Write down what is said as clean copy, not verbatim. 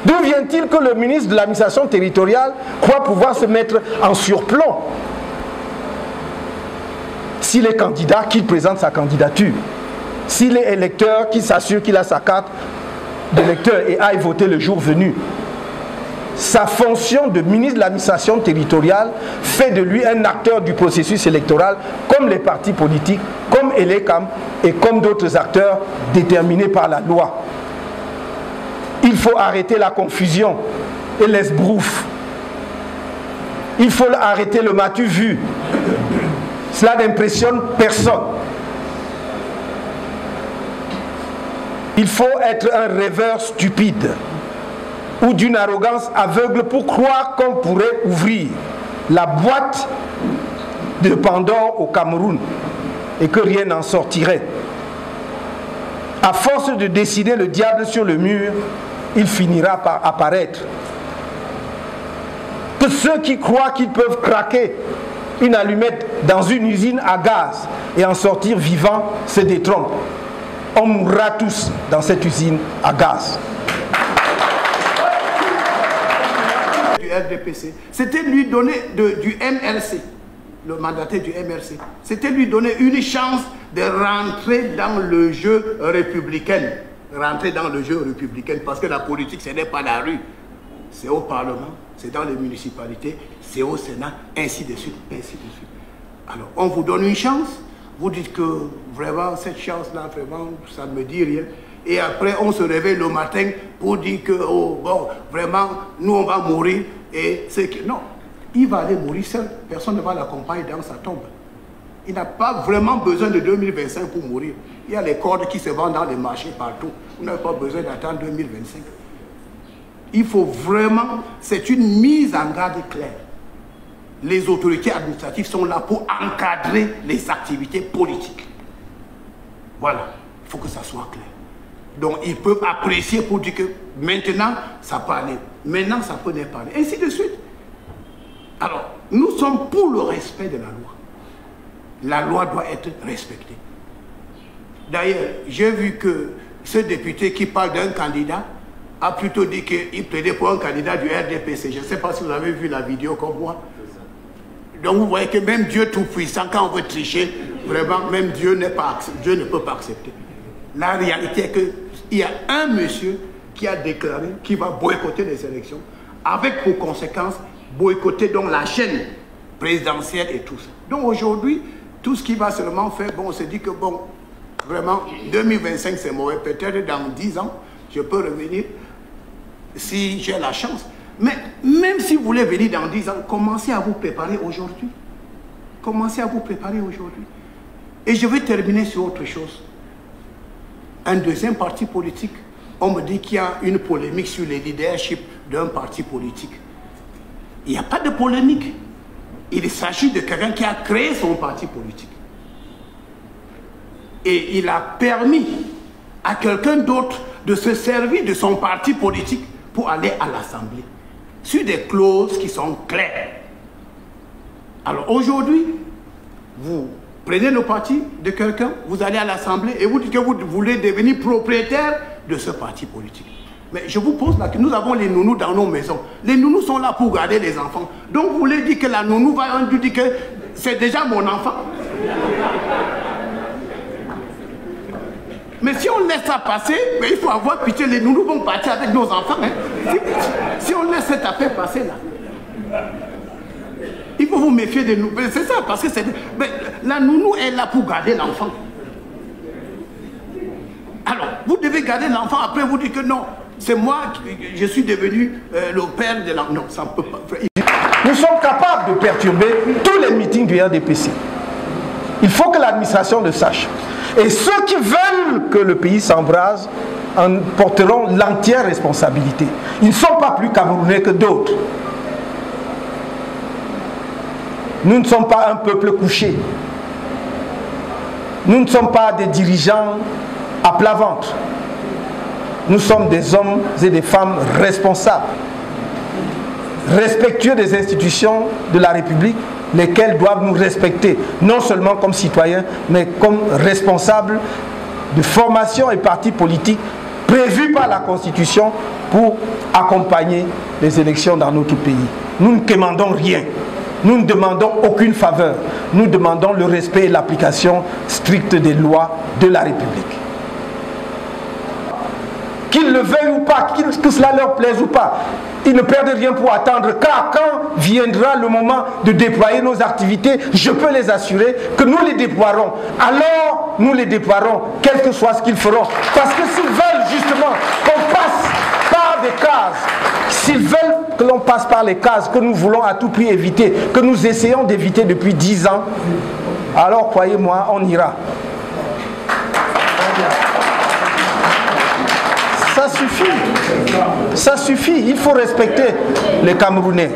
D'où vient-il que le ministre de l'administration territoriale croit pouvoir se mettre en surplomb? S'il est candidat, qu'il présente sa candidature. S'il est électeur, qu'il s'assure qu'il a sa carte d'électeur et aille voter le jour venu. Sa fonction de ministre de l'administration territoriale fait de lui un acteur du processus électoral, comme les partis politiques, comme Elecam et comme d'autres acteurs déterminés par la loi. Il faut arrêter la confusion et l'esbrouf. Il faut arrêter le m'as-tu vu. Cela n'impressionne personne. Il faut être un rêveur stupide ou d'une arrogance aveugle pour croire qu'on pourrait ouvrir la boîte de Pandore au Cameroun et que rien n'en sortirait. À force de dessiner le diable sur le mur, il finira par apparaître. Que ceux qui croient qu'ils peuvent craquer une allumette dans une usine à gaz et en sortir vivant se détrompent. On mourra tous dans cette usine à gaz. Du RDPC, c'était lui donner du MRC, le mandataire du MRC, c'était lui donner une chance de rentrer dans le jeu républicain. Rentrer dans le jeu républicain, parce que la politique, ce n'est pas la rue. C'est au Parlement, c'est dans les municipalités, c'est au Sénat, ainsi de suite, ainsi de suite. Alors, on vous donne une chance, vous dites que vraiment, cette chance-là, vraiment, ça ne me dit rien. Et après, on se réveille le matin pour dire que, oh, bon, vraiment, nous, on va mourir. Et c'est que, non, il va aller mourir seul. Personne ne va l'accompagner dans sa tombe. Il n'a pas vraiment besoin de 2025 pour mourir. Il y a les cordes qui se vendent dans les marchés partout. Vous n'avez pas besoin d'attendre 2025. Il faut vraiment, c'est une mise en garde claire. Les autorités administratives sont là pour encadrer les activités politiques. Voilà, il faut que ça soit clair. Donc ils peuvent apprécier pour dire que maintenant ça peut aller, maintenant ça peut ne pas aller, ainsi de suite. Alors, nous sommes pour le respect de la loi. La loi doit être respectée. D'ailleurs, j'ai vu que ce député qui parle d'un candidat a plutôt dit qu'il plaidait pour un candidat du RDPC. Je ne sais pas si vous avez vu la vidéo comme moi. Donc vous voyez que même Dieu Tout-Puissant, quand on veut tricher, vraiment, même Dieu ne peut pas accepter. La réalité est qu'il y a un monsieur qui a déclaré qu'il va boycotter les élections, avec pour conséquence boycotter donc la chaîne présidentielle et tout ça. Donc aujourd'hui, tout ce qui va seulement faire, bon, on se dit que bon, vraiment, 2025 c'est mauvais, peut-être dans 10 ans, je peux revenir si j'ai la chance. Mais même si vous voulez venir dans 10 ans, commencez à vous préparer aujourd'hui. Commencez à vous préparer aujourd'hui. Et je vais terminer sur autre chose. Un deuxième parti politique, on me dit qu'il y a une polémique sur le leadership d'un parti politique. Il n'y a pas de polémique. Il s'agit de quelqu'un qui a créé son parti politique. Et il a permis à quelqu'un d'autre de se servir de son parti politique pour aller à l'Assemblée, sur des clauses qui sont claires. Alors aujourd'hui, vous prenez le parti de quelqu'un, vous allez à l'Assemblée et vous dites que vous voulez devenir propriétaire de ce parti politique. Mais je vous pose là que nous avons les nounous dans nos maisons. Les nounous sont là pour garder les enfants. Donc vous voulez dire que la nounou va lui dire que c'est déjà mon enfant. Mais si on laisse ça passer, mais il faut avoir pitié, les nounous vont partir avec nos enfants. Hein. Si on laisse cette affaire passer là, il faut vous méfier des nounous. C'est ça, parce que la nounou est là pour garder l'enfant. Alors, vous devez garder l'enfant, après vous dites que non, c'est moi, je suis devenu le père de l'enfant. Non, ça ne peut pas. Nous sommes capables de perturber tous les meetings du RDPC. Il faut que l'administration le sache. Et ceux qui veulent que le pays s'embrase en porteront l'entière responsabilité. Ils ne sont pas plus camerounais que d'autres. Nous ne sommes pas un peuple couché. Nous ne sommes pas des dirigeants à plat ventre. Nous sommes des hommes et des femmes responsables, respectueux des institutions de la République, lesquelles doivent nous respecter, non seulement comme citoyens, mais comme responsables de formation et partis politiques prévus par la Constitution pour accompagner les élections dans notre pays. Nous ne demandons rien. Nous ne demandons aucune faveur. Nous demandons le respect et l'application stricte des lois de la République. Qu'ils le veuillent ou pas, que cela leur plaise ou pas, ils ne perdent rien pour attendre, car quand viendra le moment de déployer nos activités, je peux les assurer que nous les déploierons. Alors, nous les déploierons, quel que soit ce qu'ils feront. Parce que s'ils veulent justement qu'on passe par des cases, s'ils veulent que l'on passe par les cases que nous voulons à tout prix éviter, que nous essayons d'éviter depuis 10 ans, alors croyez-moi, on ira. Ça suffit. Ça suffit. Il faut respecter les Camerounais.